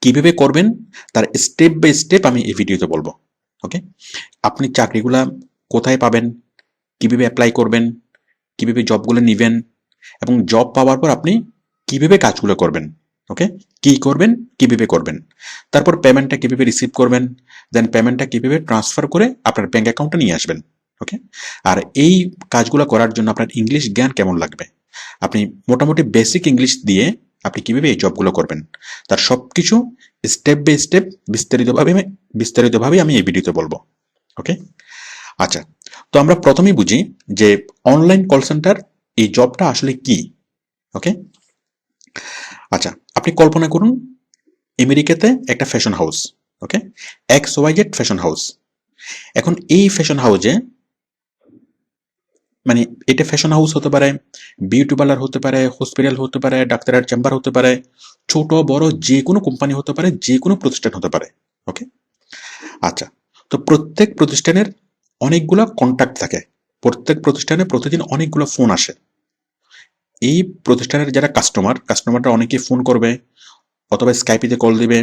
কিভাবে করবেন তার স্টেপ বাই স্টেপ আমি এই ভিডিওতে বলবো। ওকে, আপনি চাকরিগুলা কোথায় পাবেন, কিভাবে অ্যাপ্লাই করবেন, কিভাবে জবগুলো নেবেন এবং জব পাওয়ার পর আপনি কিভাবে কাজগুলো করবেন। ওকে, কি করবেন, কিভাবে করবেন, তারপর পেমেন্টটা কিভাবে রিসিভ করবেন, দেন পেমেন্টটা কিভাবে ট্রান্সফার করে আপনার ব্যাংক অ্যাকাউন্টে নিয়ে আসবেন। ওকে, আর এই কাজগুলো করার জন্য আপনার ইংলিশ জ্ঞান কেমন লাগবে, আপনি মোটামুটি বেসিক ইংলিশ দিয়ে আপনি কিভাবে এই জবগুলো করবেন, তার সবকিছু স্টেপ বাই স্টেপ বিস্তারিতভাবে আমি এই ভিডিওতে বলবো। ওকে, আচ্ছা, তো আমরা প্রথমেই বুঝি যে অনলাইন কল সেন্টার এই জবটা আসলে কি। ওকে, আচ্ছা, আপনি কল্পনা করুন আমেরিকাতে একটা ফ্যাশন হাউস। ওকে, XYZ ফ্যাশন হাউস। এখন এই ফ্যাশন হাউসে মানে এটা ফ্যাশন হাউস হতে পারে, বিউটি পার্লার হতে পারে, হসপিটাল হতে পারে, ডাক্তারের চেম্বার হতে পারে, ছোট বড় যে কোনো কোম্পানি হতে পারে, যে কোনো প্রতিষ্ঠান হতে পারে। ওকে, আচ্ছা, তো প্রত্যেক প্রতিষ্ঠানের অনেকগুলো কন্ট্যাক্ট থাকে, প্রত্যেক প্রতিষ্ঠানে প্রতিদিন অনেকগুলো ফোন আসে। এই প্রতিষ্ঠানের যারা কাস্টমাররা অনেকে ফোন করবে, অথবা স্কাইপিতে কল দিবে,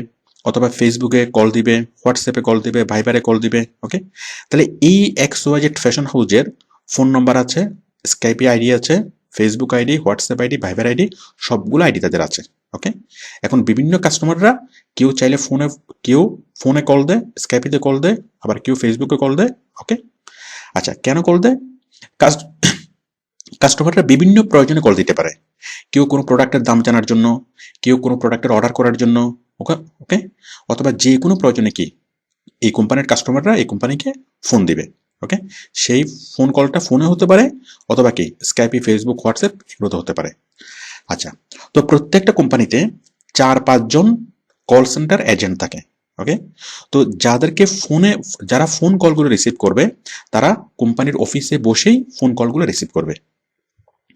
অথবা ফেসবুকে কল দিবে, হোয়াটসঅ্যাপে কল দিবে, ভাইবারে কল দিবে। ওকে, তাহলে এই XYZ ফ্যাশন হাউজের ফোন নাম্বার আছে, স্কাইপি আইডি আছে, Facebook ID, WhatsApp ID, Viber ID, সবগুলো আইডি তাদের আছে। ওকে, এখন বিভিন্ন কাস্টমাররা কেউ চাইলে কেউ ফোনে কল দেয়, স্কাইপিতে কল দেয়, আবার কেউ ফেসবুকে কল দেয়। ওকে, আচ্ছা, কেন কল দেয়? কাস্টমাররা বিভিন্ন প্রয়োজনে কল দিতে পারে। কেউ কোনো প্রোডাক্টের দাম জানার জন্য, কেউ কোনো প্রোডাক্টের অর্ডার করার জন্য। ওকে ওকে, অথবা যে কোনো প্রয়োজনে কি এই কোম্পানির কাস্টমাররা এই কোম্পানিকে ফোন দিবে। ওকে, সেই ফোন কলটা ফোনে হতে পারে, অথবা কি স্কাইপি, ফেসবুক, হোয়াটসঅ্যাপ এগুলোতে হতে পারে। আচ্ছা, তো প্রত্যেকটা কোম্পানিতে 4-5 জন কল সেন্টার এজেন্ট থাকে। ওকে, তো যারা ফোন কলগুলো রিসিভ করবে তারা কোম্পানির অফিসে বসেই ফোন কলগুলো রিসিভ করবে।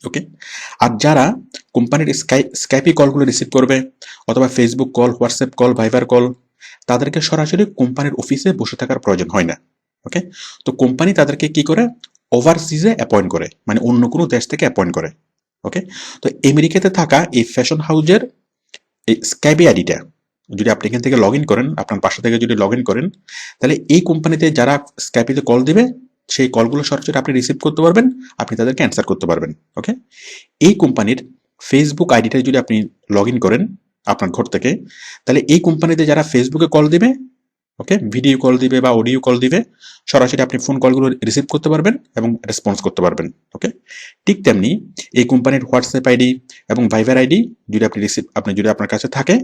ওকে, আর যারা কোম্পানির স্কাইপি কলগুলো রিসিভ করবে, অথবা Facebook call, WhatsApp call, Viber call, তাদেরকে সরাসরি কোম্পানির অফিসে বসে থাকার প্রয়োজন হয় না। ওকে, তো কোম্পানি তাদেরকে কি করে, ওভারসিজে অ্যাপয়েন্ট করে, মানে অন্য কোনো দেশ থেকে অ্যাপয়েন্ট করে। ওকে, তো আমেরিকাতে থাকা এই ফ্যাশন হাউজের এই স্কাইপি আইডিটা যদি আপনি এখান থেকে লগ ইন করেন, আপনার বাসা থেকে যদি লগ ইন করেন, তাহলে এই কোম্পানিতে যারা স্কাইপিতে কল দিবে সেই কলগুলো সরাসরি আপনি রিসিভ করতে পারবেন, আপনি তাদেরকে অ্যান্সার করতে পারবেন। ওকে, এই কোম্পানির ফেসবুক আইডিটা যদি আপনি লগ ইন করেন আপনার ঘর থেকে, তাহলে এই কোম্পানিতে যারা ফেসবুকে কল দিবে, ওকে, ভিডিও কল দিবে বা অডিও কল দিবে, সরাসরি আপনি ফোন কলগুলো রিসিভ করতে পারবেন এবং রেসপন্স করতে পারবেন। ওকে, ঠিক তেমনি এই কোম্পানির হোয়াটসঅ্যাপ আইডি এবং ভাইবার আইডি যদি আপনার কাছে থাকে,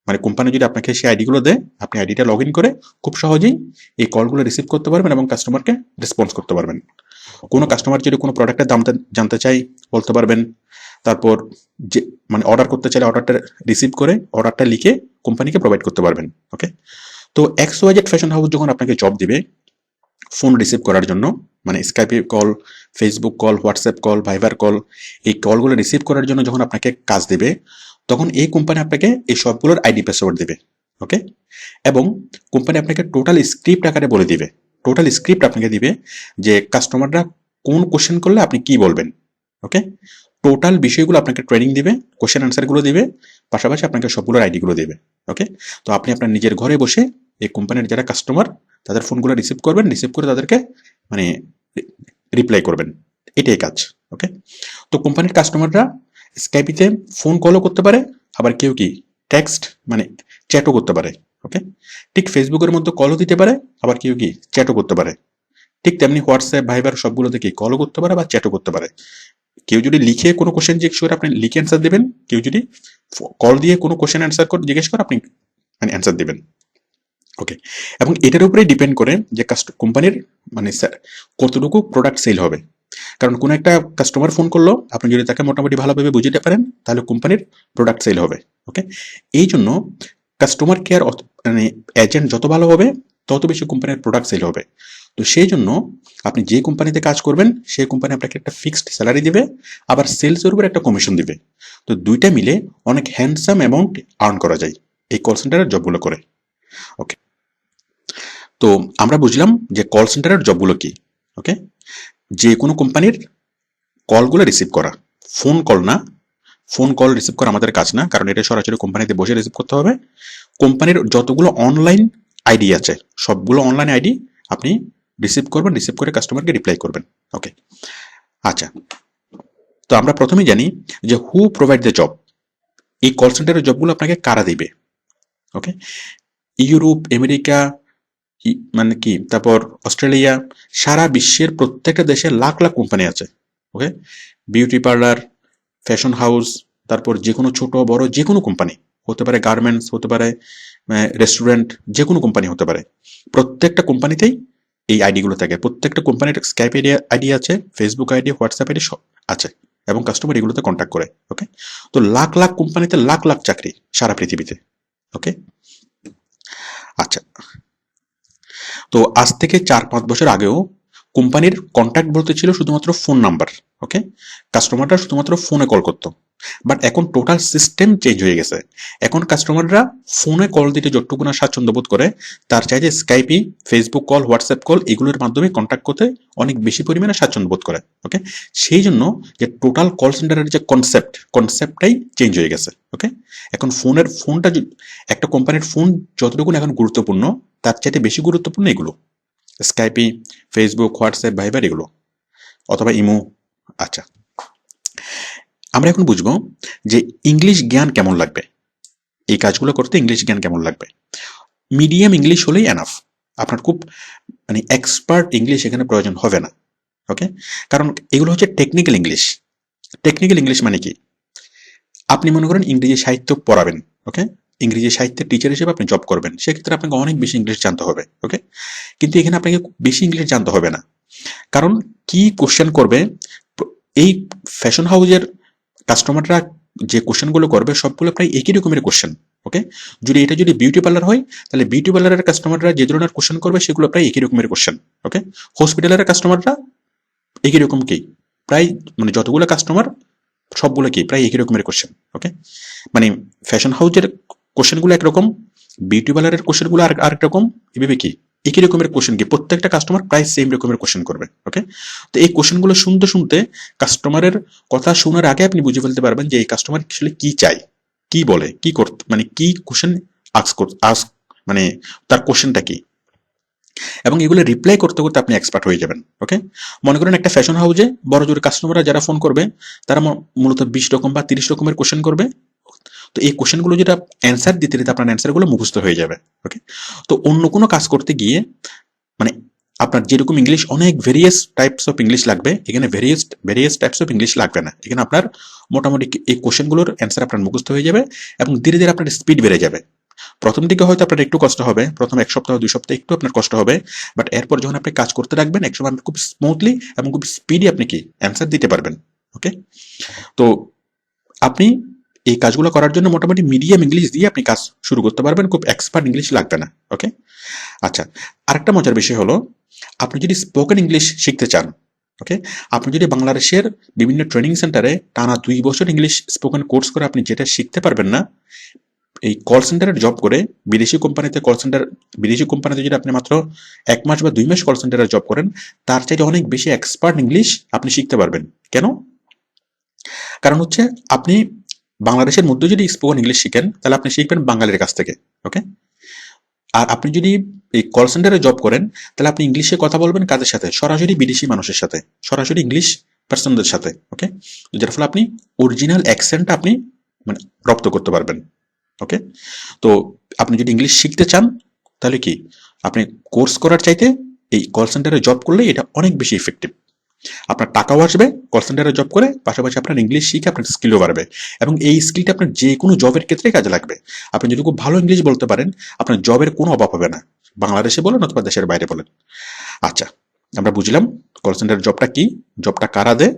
মানে কোম্পানি যদি আপনাকে সেই আইডিগুলো দেয়, আপনি আইডিটা লগ ইন করে খুব সহজেই এই কলগুলো রিসিভ করতে পারবেন এবং কাস্টমারকে রেসপন্স করতে পারবেন। কোনো কাস্টমার যদি কোনো প্রোডাক্টের দাম জানতে চাই বলতে পারবেন, তারপর যে মানে অর্ডার করতে চাইলে অর্ডারটা রিসিভ করে অর্ডারটা লিখে কোম্পানিকে প্রোভাইড করতে পারবেন। ওকে, তো XYZ ফ্যাশন হাউস যখন আপনাকে জব দিবে ফোন রিসিভ করার জন্য, মানে Skype call, Facebook call, WhatsApp call, Viber call, এই কলগুলো রিসিভ করার জন্য যখন আপনাকে কাজ দেবে, তখন এই কোম্পানি আপনাকে এই সবগুলোর আইডি পাসওয়ার্ড দেবে। ওকে, এবং কোম্পানি আপনাকে টোটাল স্ক্রিপ্ট আকারে বলে দিবে, টোটাল স্ক্রিপ্ট আপনাকে দিবে যে কাস্টমাররা কোন কোশ্চেন করলে আপনি কি বলবেন। ওকে, টোটাল বিষয়গুলো আপনাকে ট্রেনিং দিবে, কোশ্চেন আনসারগুলো দিবে, পাশাপাশি আপনাকে সবগুলোর আইডিগুলো দেবে। ওকে, তো আপনি আপনার নিজের ঘরে বসে এই কোম্পানির যারা কাস্টমার তাদের ফোনগুলো রিসিভ করবেন, রিসিভ করে তাদেরকে মানে রিপ্লাই করবেন, এটাই কাজ। ওকে, তো কোম্পানির কাস্টমাররা স্কাইপিতে ফোন কলও করতে পারে, আবার কেউ কি টেক্সট মানে চ্যাটও করতে পারে। ওকে, ঠিক ফেসবুকের মধ্যে কলও দিতে পারে, আবার কেউ কি চ্যাটও করতে পারে। ঠিক তেমনি হোয়াটসঅ্যাপ, ভাইবার সবগুলোতে কি কলও করতে পারে বা চ্যাটও করতে পারে। কেউ যদি লিখে কোনো কোশ্চেন জিজ্ঞেস করে আপনি লিখে অ্যান্সার দেবেন, কেউ যদি কল দিয়ে কোনো কোশ্চেন অ্যান্সার করে জিজ্ঞেস করে আপনি মানে অ্যান্সার দেবেন। ওকে, এবং এটার উপরেই ডিপেন্ড করে যে কোম্পানির মানে স্যার কতটুকু প্রোডাক্ট সেল হবে। কারণ কোনো একটা কাস্টমার ফোন করলো, আপনি যদি তাকে মোটামুটি ভালোভাবে বুঝতে পারেন তাহলে কোম্পানির প্রোডাক্ট সেল হবে। ওকে, এই জন্য কাস্টমার কেয়ার মানে এজেন্ট যত ভালো হবে তত বেশি কোম্পানির প্রোডাক্ট সেল হবে। তো সেই জন্য আপনি যে কোম্পানিতে কাজ করবেন সেই কোম্পানি আপনাকে একটা ফিক্সড স্যালারি দিবে, আবার সেলসের উপর একটা কমিশন দিবে। তো দুইটা মিলে অনেক হ্যান্ডসাম অ্যামাউন্ট আর্ন করা যায় এই কল সেন্টারের জবগুলো করে। ওকে, তো আমরা বুঝলাম যে কল সেন্টারের জবগুলো কি। ওকে, যে কোনো কোম্পানির কলগুলো রিসিভ করা, ফোন কল না, ফোন কল রিসিভ করা আমাদের কাজ না, কারণ এটা সরাসরি কোম্পানিতে বসে রিসিভ করতে হবে। কোম্পানির যতগুলো অনলাইন আইডি আছে সবগুলো অনলাইন আইডি আপনি রিসিভ করবেন, রিসিভ করে কাস্টমারকে রিপ্লাই করবেন। ওকে, আচ্ছা, তো আমরা প্রথমেই জানি যে হু প্রোভাইড দ্য জব, এই কল সেন্টারের জবগুলো আপনাকে কারা দিবে। ওকে, ইউরোপ, আমেরিকা, মানে কি, তারপর অস্ট্রেলিয়া, সারা বিশ্বের প্রত্যেকটা দেশে লাখ লাখ কোম্পানি আছে। ওকে, বিউটি পার্লার, ফ্যাশন হাউস, তারপর যে কোনো ছোট বড় যে কোনো কোম্পানি হতে পারে, গার্মেন্টস হতে পারে, রেস্টুরেন্ট, যে কোনো কোম্পানি হতে পারে, প্রত্যেকটা কোম্পানিতেই এই আইডিগুলো থাকে। প্রত্যেকটা কোম্পানির স্কাইপ আইডি আছে, ফেসবুক আইডি, হোয়াটসঅ্যাপ আইডি সব আছে, এবং কাস্টমার এগুলোতে কন্ট্যাক্ট করে। ওকে, তো লাখ লাখ কোম্পানিতে লাখ লাখ চাকরি সারা পৃথিবীতে। ওকে, আচ্ছা, তো আজ থেকে 4-5 বছর আগেও কোম্পানির কন্ট্যাক্ট বলতে ছিল শুধুমাত্র ফোন নাম্বার। ওকে, কাস্টমাররা শুধুমাত্র ফোনে কল করতো, বাট এখন টোটাল সিস্টেম চেঞ্জ হয়ে গেছে। এখন কাস্টমাররা ফোনে কল দিতে যতটুকু না স্বাচ্ছন্দ্য বোধ করে, তার চাইতে Skype, Facebook call, WhatsApp call এগুলোর মাধ্যমে কন্ট্যাক্ট করতে অনেক বেশি পরিমাণে স্বাচ্ছন্দ্য বোধ করে। ওকে, সেই জন্য যে টোটাল কল সেন্টারের যে কনসেপ্টটাই চেঞ্জ হয়ে গেছে। ওকে, এখন ফোনটা একটা কোম্পানির ফোন যতটুকু এখন গুরুত্বপূর্ণ, তার চাইতে বেশি গুরুত্বপূর্ণ এগুলো, স্কাইপি, ফেসবুক, হোয়াটসঅ্যাপ, ভাইবার এগুলো, অথবা ইমো। আচ্ছা, আমরা এখন বুঝবো যে ইংলিশ জ্ঞান কেমন লাগবে, এই কাজগুলো করতে ইংলিশ জ্ঞান কেমন লাগবে। মিডিয়াম ইংলিশ হলেই এনাফ, আপনার খুব মানে এক্সপার্ট ইংলিশ এখানে প্রয়োজন হবে না। ওকে, কারণ এগুলো হচ্ছে টেকনিক্যাল ইংলিশ। টেকনিক্যাল ইংলিশ মানে কি, আপনি মনে করেন ইংরেজি সাহিত্য পড়াবেন। ওকে, ইংরেজি সাহিত্যের টিচার হিসেবে আপনি জব করবেন, সেক্ষেত্রে আপনাকে অনেক বেশি ইংলিশ জানতে হবে। ওকে, কিন্তু এখানে আপনাকে বেশি ইংলিশ জানতে হবে না, কারণ কি কোশ্চেন করবে, এই ফ্যাশন হাউসের কাস্টমাররা যে কোশ্চেনগুলো করবে সবগুলো প্রায় একই রকমের কোশ্চেন। ওকে, যদি বিউটি পার্লার হয়, তাহলে বিউটি পার্লারের কাস্টমাররা যে ধরনের কোশ্চেন করবে সেগুলো প্রায় একই রকমের কোশ্চেন। ওকে, হসপিটালের কাস্টমাররা একই রকম কি, প্রায় মানে যতগুলো কাস্টমার সবগুলো কি প্রায় একই রকমের কোশ্চেন। ওকে, মানে ফ্যাশন হাউসের কোশ্চেনগুলো একরকম, বিউটি পার্লারের কোশ্চেনগুলো আরেক রকম, এভাবে কি একই রকমের কোশ্চেন কি প্রত্যেকটা কাস্টমার প্রায় সেম রকমের কোশ্চেন করবে। ওকে, তো এই কোশ্চেনগুলো শুনতে শুনতে কাস্টমারের কথা শোনার আগে আপনি বুঝে ফেলতে পারবেন যে এই কাস্টমার আসলে কি চাই, কি বলে, কি করতে, মানে কি কোশ্চেন আস্ক, মানে তার কোশ্চেনটা কি, এবং এগুলো রিপ্লাই করতে করতে আপনি এক্সপার্ট হয়ে যাবেন। ওকে, মনে করেন একটা ফ্যাশন হাউসে বড় জোর কাস্টমাররা যারা ফোন করবে, তারা মূলত 20 রকম বা 30 রকমের কোশ্চেন করবে। তো এই কোশ্চেনগুলো যেটা অ্যান্সার দিতে দিতে আপনার অ্যান্সারগুলো মুখস্থ হয়ে যাবে। ওকে, তো অন্য কোনো কাজ করতে গিয়ে মানে আপনার যেরকম ইংলিশ অনেক ভেরিয়াস টাইপস অফ ইংলিশ লাগবে, এখানে ভেরিয়াস টাইপস অফ ইংলিশ লাগবে না। এখানে আপনার মোটামুটি এই কোশ্চেনগুলোর অ্যান্সার আপনার মুখস্থ হয়ে যাবে, এবং ধীরে ধীরে আপনার স্পিড বেড়ে যাবে। প্রথম দিকে হয়তো আপনার একটু কষ্ট হবে, প্রথম 1 সপ্তাহ 2 সপ্তাহ একটু আপনার কষ্ট হবে, বাট এরপর যখন আপনি কাজ করতে রাখবেন, একসময় আপনি খুব স্মুথলি এবং খুব স্পিডি আপনি কি অ্যান্সার দিতে পারবেন। ওকে, তো আপনি এই কাজগুলো করার জন্য মোটামুটি মিডিয়াম ইংলিশ দিয়ে আপনি কাজ শুরু করতে পারবেন, খুব এক্সপার্ট ইংলিশ লাগবে না। ওকে, আচ্ছা, আরেকটা মজার বিষয় হলো, আপনি যদি স্পোকেন ইংলিশ শিখতে চান, ওকে, আপনি যদি বাংলাদেশের বিভিন্ন ট্রেনিং সেন্টারে টানা 2 বছর ইংলিশ স্পোকেন কোর্স করে আপনি যেটা শিখতে পারবেন না, এই কল সেন্টারের জব করে বিদেশি কোম্পানিতে যদি আপনি মাত্র 1 মাস বা 2 মাস কল সেন্টারে জব করেন, তার চাইতে অনেক বেশি এক্সপার্ট ইংলিশ আপনি শিখতে পারবেন। কেন? কারণ হচ্ছে আপনি বাংলাদেশের মধ্যে যদি স্পোকেন ইংলিশ শিখেন, তাহলে আপনি শিখবেন বাঙালির কাছ থেকে। ওকে, আর আপনি যদি এই কল সেন্টারে জব করেন, তাহলে আপনি ইংলিশে কথা বলবেন কাদের সাথে? সরাসরি বিদেশি মানুষের সাথে, সরাসরি ইংলিশ পার্সনদের সাথে। ওকে, যার ফলে আপনি অরিজিনাল অ্যাকসেন্টটা আপনি মানে রপ্ত করতে পারবেন। ওকে, তো আপনি যদি ইংলিশ শিখতে চান, তাহলে কি আপনি কোর্স করার চাইতে এই কল সেন্টারে জব করলে এটা অনেক বেশি ইফেক্টিভ। আপনার টাকাও আসবে কল সেন্টারে জব করে, পাশাপাশি আপনার ইংলিশ শিখে আপনার স্কিলও বাড়বে, এবং এই স্কিলটা আপনার যে কোনো জবের ক্ষেত্রে কাজে লাগবে। আপনি যদি খুব ভালো ইংলিশ বলতে পারেন, আপনার জবের কোনো অভাব হবে না, বাংলাদেশে বলেন অথবা দেশের বাইরে বলেন। আচ্ছা, আমরা বুঝলাম কল সেন্টার জবটা কি, জবটা কারা দেয়,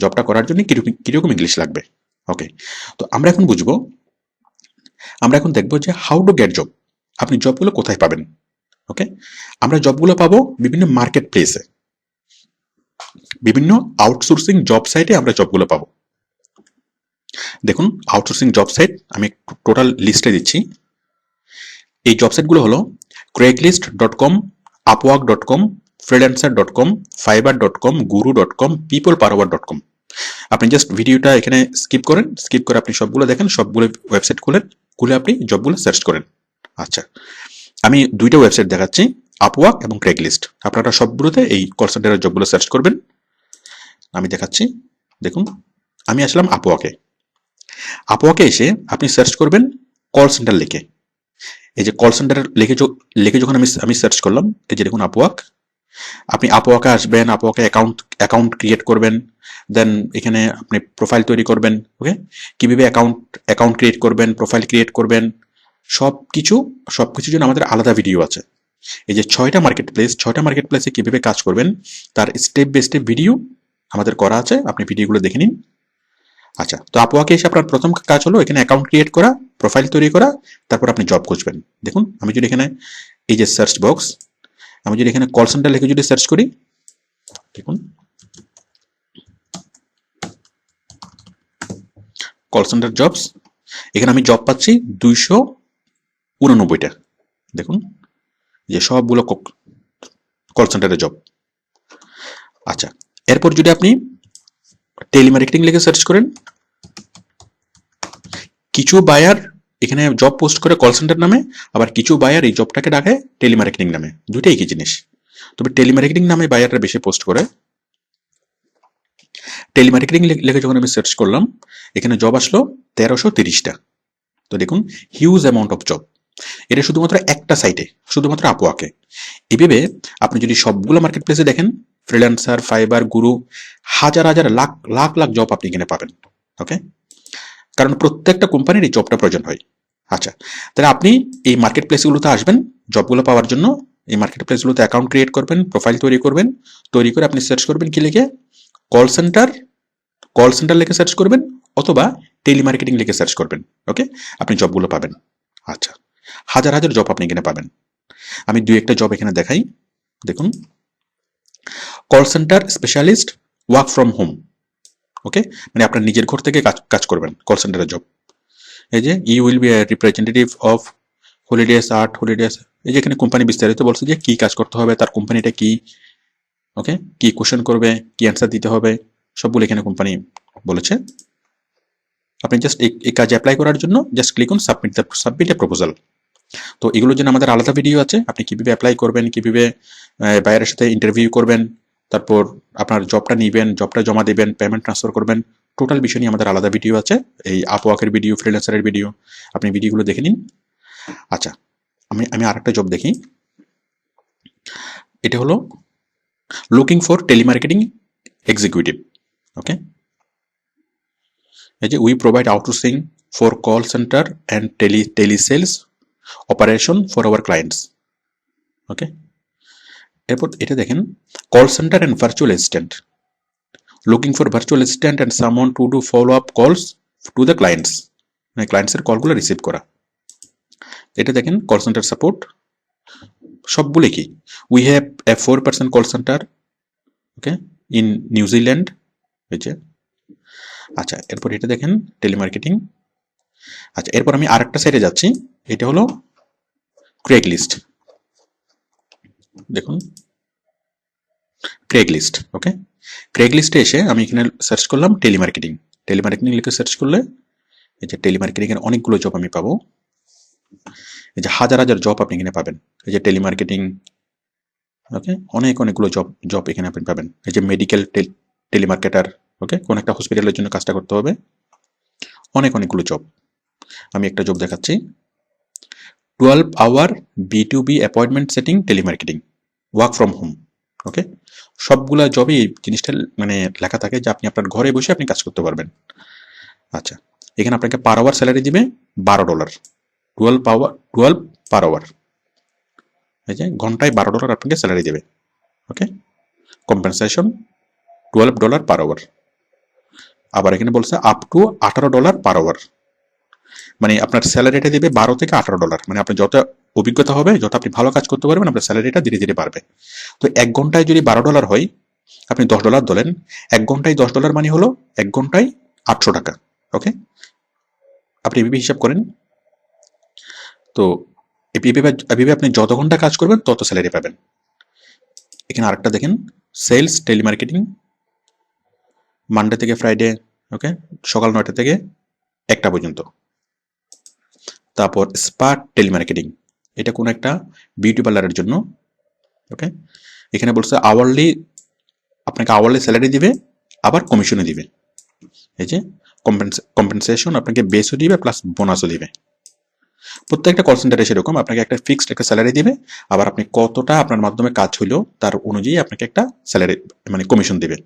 জবটা করার জন্য কিরকম ইংলিশ লাগবে। ওকে, তো আমরা এখন দেখবো যে হাউ টু গেট জব, আপনি জবগুলো কোথায় পাবেন। ওকে, আমরা জবগুলো পাবো বিভিন্ন মার্কেট প্লেসে, বিভিন্ন আউটসোর্সিং জব সাইটে আমরা জবগুলো পাবো। দেখুন, আউটসোর্সিং জব সাইট আমি টোটাল লিস্টে দিচ্ছি। এই জব সাইটগুলো হলো craigslist.com, upwork.com, freelancer.com, fiverr.com, guru.com, peoplepower.com। আপনি জাস্ট ভিডিওটা এখানে স্কিপ করেন, স্কিপ করে আপনি সবগুলো দেখেন, সবগুলো ওয়েবসাইট খুলে আপনি জবগুলো সার্চ করেন। আচ্ছা, আমি দুইটা ওয়েবসাইট দেখাচ্ছি, আপওয়ার্ক এবং ক্রেগলিস্ট। আপনারা সবগুলোতে এই কল সেন্টারের জবগুলো সার্চ করবেন। আমি দেখাচ্ছি, দেখুন আমি আসলাম আপওয়ার্কে এসে আপনি সার্চ করবেন কল সেন্টার লিখে। এই যে কল সেন্টার লিখে যখন আমি সার্চ করলাম, এই যে দেখুন আপওয়ার্ক। আপনি আপওয়ার্কে আসবেন, আপওয়ার্কে অ্যাকাউন্ট ক্রিয়েট করবেন, দেন এখানে আপনি প্রোফাইল তৈরি করবেন। ওকে, কিভাবে অ্যাকাউন্ট ক্রিয়েট করবেন, প্রোফাইল ক্রিয়েট করবেন, সবকিছুর জন্য আমাদের আলাদা ভিডিও আছে। এই যে 6টা মার্কেট প্লেসে কিভাবে কাজ করবেন তার স্টেপ বাই স্টেপ ভিডিও আমাদের করা আছে, আপনি ভিডিওগুলো দেখে নিন। আচ্ছা, তো আপওয়ার্কে এসে আপনার প্রথম কাজ হলো এখানে অ্যাকাউন্ট ক্রিয়েট করা, প্রোফাইল তৈরি করা, তারপর আপনি জব খুঁজবেন। দেখুন আমি যদি এখানে এই যে সার্চ বক্স, আমি যদি এখানে কল সেন্টার লিখে যদি সার্চ করি, দেখুন কল সেন্টার জবস, এখানে আমি জব পাচ্ছি 289টা। দেখুন যে সবগুলো কল সেন্টারের জব। আচ্ছা, এরপর যদি আপনি টেলিমার্কেটিং লিখে সার্চ করেন, কিছু বায়ার এখানে জব পোস্ট করে কল সেন্টার নামে, আবার কিছু বায়ার এই জবটাকে ডাকে টেলিমার্কেটিং নামে, দুইটাই একই জিনিস। তবে টেলিমার্কেটিং নামে বায়াররা বেশি পোস্ট করে। টেলিমার্কেটিং লিখে যখন আমি সার্চ করলাম, এখানে জব আসলো 1330টা। তো দেখুন হিউজ অ্যামাউন্ট অফ জব। এটা শুধুমাত্র একটা সাইটে, শুধুমাত্র আপওয়ার্কে। এভাবে আপনি যদি সবগুলো মার্কেট প্লেসে দেখেন, ফ্রিল্যান্সার, ফাইবার, গুরু, হাজার হাজার লাখ লাখ লাখ জব আপনি এখানে পাবেন। ওকে, কারণ প্রত্যেকটা কোম্পানির এই জবটা প্রয়োজন হয়। আচ্ছা, তাহলে আপনি এই মার্কেট প্লেসগুলোতে আসবেন জবগুলো পাওয়ার জন্য। এই মার্কেট প্লেসগুলোতে অ্যাকাউন্ট ক্রিয়েট করবেন, প্রোফাইল তৈরি করবেন, তৈরি করে আপনি সার্চ করবেন কি লিখে, কল সেন্টার লিখে সার্চ করবেন, অথবা টেলিমার্কেটিং লিখে সার্চ করবেন। ওকে, আপনি জবগুলো পাবেন। আচ্ছা, হাজার হাজার জব আপনি এখানে পাবেন। আমি দুই একটা জব এখানে দেখাই, দেখুন call centre specialist, work from home. Okay, মানে আপনার নিজের ঘর থেকে কাজ করবেন, কল সেন্টারের জব। এই যে you will be representative of holidays. এই যে এখানে কোম্পানি বিস্তারিত বলছে যে কি কাজ করতে হবে, তার কোম্পানিটা কি, ওকে, কি কোশ্চেন করবে, কি অ্যান্সার দিতে হবে, সবগুলো এখানে কোম্পানি বলেছে। আপনি জাস্ট এই কাজে অ্যাপ্লাই করার জন্য just click on submit A proposal. তো এগুলোর জন্য আমাদের আলাদা ভিডিও আছে, আপনি কিভাবে অ্যাপ্লাই করবেন, কিভাবে বায়ারের সাথে ইন্টারভিউ করবেন, তারপর আপনার জবটা নিবেন, জবটা জমা দেবেন, পেমেন্ট ট্রান্সফার করবেন, টোটাল বিষয় নিয়ে আমাদের আলাদা ভিডিও আছে। এই আপওয়ার্কের ভিডিও, ফ্রিল্যান্সারের ভিডিও, আপনি ভিডিওগুলো দেখে নিন। আচ্ছা, আমি আরেকটা জব দেখি। এটা হলো looking for telemarketing executive. Okay, এই যে we provide outsourcing for call centre and telesales operation for our clients. Okay, এরপর এটা দেখেন, call centre and virtual assistant, looking for virtual assistant and someone to do follow up calls to the clients, মানে ক্লায়েন্টসের কলগুলো receive করা। এটা দেখেন call centre support, সবগুলো কি, we have a 4% call centre, okay, in New Zealand. হয়েছে। আচ্ছা, এরপর এটা দেখেন টেলিমার্কেটিং। আচ্ছা, এরপর আমি আরেকটা সাইডে যাচ্ছি, এটা হলো ক্রেগলিস্ট। দেখুন ক্রেগলিস্ট। ওকে, ক্রেগলিস্টে এসে আমি এখানে সার্চ করলাম টেলিমার্কেটিং লিখে সার্চ করলে এই যে টেলিমার্কেটিং এর অনেকগুলো জব আমি পাবো। এই যে হাজার হাজার জব আপনি এখানে পাবেন। এই যে টেলিমার্কেটিং, ওকে, অনেকগুলো জব এখানে আপনি পাবেন। এই যে মেডিকেল টেলিমার্কেটার, ওকে, কোন একটা হসপিটালের জন্য কাজটা করতে হবে, অনেকগুলো জব। আমি একটা জব দেখাচ্ছি, 12 hour B2B appointment setting telemarketing, work from home. Okay, সবগুলা জবই এই জিনিসটা মানে লেখা থাকে যে আপনি আপনার ঘরে বসে আপনি কাজ করতে পারবেন। আচ্ছা, এখানে আপনাকে পার আওয়ার স্যালারি দিবে $12, 12 পার আওয়ার। এই যে ঘন্টায় $12 আপনাকে স্যালারি দেবে। ওকে, কম্পেনসেশন $12 পার আওয়ার। আবার এখানে বলছে আপ টু $18 পার আওয়ার, মানে আপনার স্যালারিটা দেবে $12 থেকে $18, মানে আপনার যত অভিজ্ঞতা হবে, যত আপনি ভালো কাজ করতে পারবেন, আপনার স্যালারিটা ধীরে ধীরে বাড়বে। তো 1 ঘন্টায় যদি $12 হয়, আপনি $10 ধরেন, 1 ঘন্টায় $10 মানে হলো 1 ঘন্টায় 800 টাকা। ওকে, আপনি এভাবে হিসাব করেন। তো এভাবে আপনি যত ঘন্টা কাজ করবেন তত স্যালারি পাবেন। এখানে আরেকটা দেখেন, সেলস টেলিমার্কেটিং, মানডে থেকে ফ্রাইডে, ওকে, সকাল 9টা থেকে 1টা পর্যন্ত। তারপর স্পা টেলিমার্কেটিং, এটা কোনো একটা বিউটি পার্লারের জন্য, ওকে। এখানে বলছে আওয়ারলি, আপনাকে আওয়ারলি স্যালারি দিবে, আবার কমিশনও দিবে। এই যে কম্পেনসেশন আপনাকে বেসও দিবে প্লাস বোনাসও দিবে। প্রত্যেকটা কল সেন্টারে সেরকম, আপনাকে একটা ফিক্সড একটা স্যালারি দিবে, আবার আপনি কতটা আপনার মাধ্যমে কাজ হইলো তার অনুযায়ী আপনাকে একটা স্যালারি মানে কমিশন দিবে।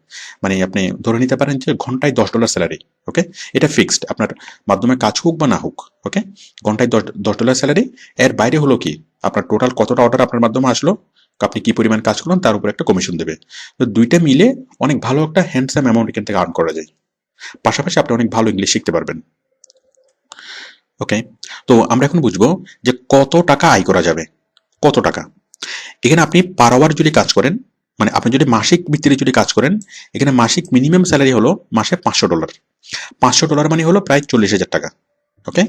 মানে আপনি ধরে নিতে পারেন যে ঘন্টায় $10 স্যালারি, ওকে, এটা ফিক্সড, আপনার মাধ্যমে কাজ হোক বা না হোক, ওকে, ঘন্টায় $10 স্যালারি। এর বাইরে হলো কি, আপনার টোটাল কতটা অর্ডার আপনার মাধ্যমে আসলো, আপনি কি পরিমাণ কাজ করলেন তার উপর একটা কমিশন দেবে। তো দুইটা মিলে অনেক ভালো একটা হ্যান্ডসাম অ্যামাউন্ট এখান থেকে আর্ন করা যায়। পাশাপাশি আপনি অনেক ভালো ইংলিশ শিখতে পারবেন, ওকে। তো আমরা এখন বুঝবো যে কত টাকা আয় করা যাবে, কত টাকা। এখানে আপনি পার আওয়ার যদি কাজ করেন, মানে আপনি যদি মাসিক ভিত্তিতে যদি কাজ করেন, এখানে মাসিক মিনিমাম স্যালারি হলো মাসে $500। $500 মানে হলো প্রায় 40,000 টাকা, ওকে।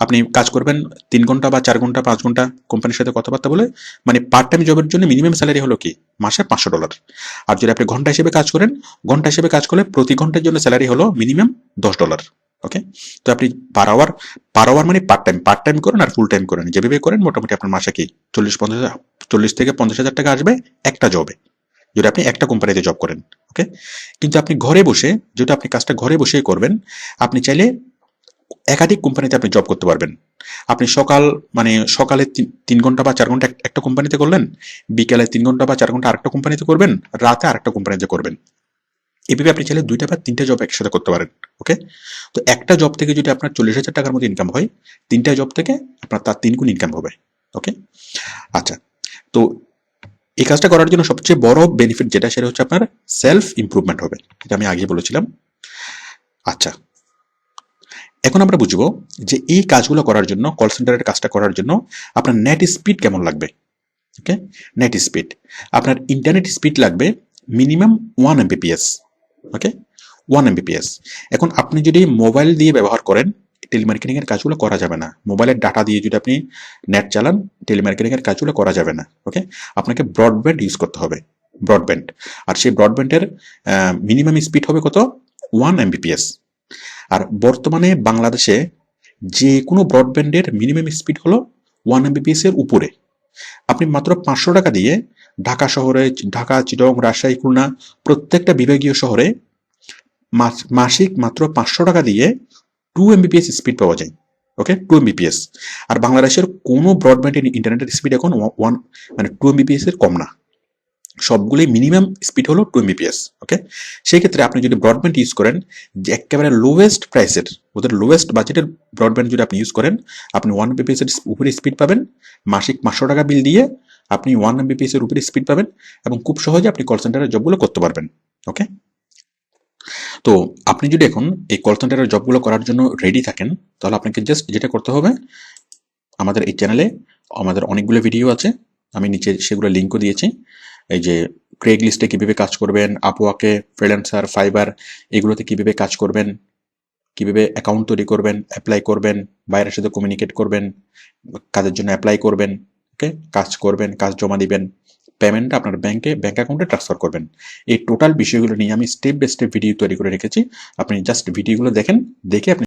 আপনি কাজ করবেন 3 ঘন্টা বা 4 ঘন্টা 5 ঘন্টা কোম্পানির সাথে কথাবার্তা বলে, মানে পার্ট টাইম জবের জন্য মিনিমাম স্যালারি হলো কি মাসে $500। আর যদি আপনি ঘন্টা হিসেবে কাজ করেন, ঘন্টা হিসেবে কাজ করলে প্রতি ঘন্টার জন্য স্যালারি হলো মিনিমাম $10, ওকে। তো আপনি পার আওয়ার মানে পার্ট টাইম করেন আর ফুল টাইম করেন, যেভাবে করেন মোটামুটি আপনার মাসে কি 40 থেকে 50,000 টাকা আসবে একটা জবে, যদি আপনি একটা কোম্পানিতে জব করেন, ওকে। কিন্তু আপনি ঘরে বসে, যেটা আপনি কাজটা ঘরে বসেই করবেন, আপনি চাইলে একাধিক কোম্পানিতে আপনি জব করতে পারবেন। আপনি সকালে 3 ঘন্টা বা 4 ঘন্টা একটা কোম্পানিতে করলেন, বিকালে 3 ঘন্টা বা 4 ঘন্টা আরেকটা কোম্পানিতে করবেন, রাতে আরেকটা কোম্পানিতে করবেন। এভাবে আপনি চাইলে 2টা বা 3টা জব একসাথে করতে পারেন, ওকে। তো একটা জব থেকে যদি আপনার 40,000 টাকার মতো ইনকাম হয়, 3টা জব থেকে আপনার তার 3 গুণ ইনকাম হবে, ওকে। আচ্ছা, তো এই কাজটা করার জন্য সবচেয়ে বড় বেনিফিট যেটা, সেটা হচ্ছে আপনার সেলফ ইমপ্রুভমেন্ট হবে, এটা আমি আগে বলেছিলাম। আচ্ছা, এখন আমরা বুঝবো যে এই কাজগুলো করার জন্য, কল সেন্টারের কাজটা করার জন্য আপনার নেট স্পিড কেমন লাগবে, ওকে। নেট স্পিড, আপনার ইন্টারনেট স্পিড লাগবে মিনিমাম 1 Mbps, ওকে, 1 Mbps। এখন আপনি যদি মোবাইল দিয়ে ব্যবহার করেন, টেলিমার্কেটিং এর কাজগুলো করা যাবে না। মোবাইলের ডাটা দিয়ে যদি আপনি নেট চালান, টেলিমার্কেটিং এর কাজগুলো করা যাবে না, ওকে। আপনাকে ব্রডব্যান্ড ইউজ করতে হবে, ব্রডব্যান্ড। আর সেই ব্রডব্যান্ডের মিনিমাম স্পিড হবে কত, 1 Mbps। আর বর্তমানে বাংলাদেশে যে কোনো ব্রডব্যান্ডের মিনিমাম স্পিড হলো 1 Mbps এর উপরে। আপনি মাত্র 500 টাকা দিয়ে ঢাকা শহরে, ঢাকা, চিটাগং, রাজশাহী, খুলনা প্রত্যেকটা বিভাগীয় শহরে মাসিক মাত্র 500 টাকা দিয়ে 2 Mbps স্পিড পাওয়া যায়, ওকে, 2 Mbps। আর বাংলাদেশের কোনো ব্রডব্যান্ড ইন্টারনেটের স্পিড এখন 2 Mbps এর কম না, সবগুলোই মিনিমাম স্পিড হলো 2 Mbps, ওকে। সেই ক্ষেত্রে আপনি যদি ব্রডব্যান্ড ইউজ করেন, যে একেবারে লোয়েস্ট প্রাইসের, ওদের লোয়েস্ট বাজেটের ব্রডব্যান্ড যদি আপনি ইউজ করেন, আপনি 1 Mbps এর উপরে স্পিড পাবেন। মাসিক 500 টাকা বিল দিয়ে আপনি 1 Mbps এর উপরে স্পিড পাবেন, এবং খুব সহজে আপনি কল সেন্টারের জবগুলো করতে পারবেন, ওকে। তো আপনি যদি এখন এই কল সেন্টারের জবগুলো করার জন্য রেডি থাকেন, তাহলে আপনাকে জাস্ট যেটা করতে হবে, আমাদের এই চ্যানেলে আমাদের অনেকগুলো ভিডিও আছে, আমি নিচে সেগুলো লিঙ্কও দিয়েছি। এই যে ক্রেগ লিস্টে কীভাবে কাজ করবেন, আপওয়ার্কে, ফ্রিল্যান্সার, ফাইবার এগুলোতে কীভাবে কাজ করবেন, কীভাবে অ্যাকাউন্ট তৈরি করবেন, অ্যাপ্লাই করবেন, বাইরের সাথে কমিউনিকেট করবেন, কাজের জন্য অ্যাপ্লাই করবেন, ওকে, কাজ করবেন, কাজ জমা দিবেন, পেমেন্টটা আপনার ব্যাংক অ্যাকাউন্টে ট্রান্সফার করবেন। এই টোটাল বিষয়গুলো নিয়ে আমি স্টেপ বাই স্টেপ ভিডিও তৈরি করে রেখেছি। আপনি জাস্ট ভিডিওগুলো দেখেন, দেখে আপনি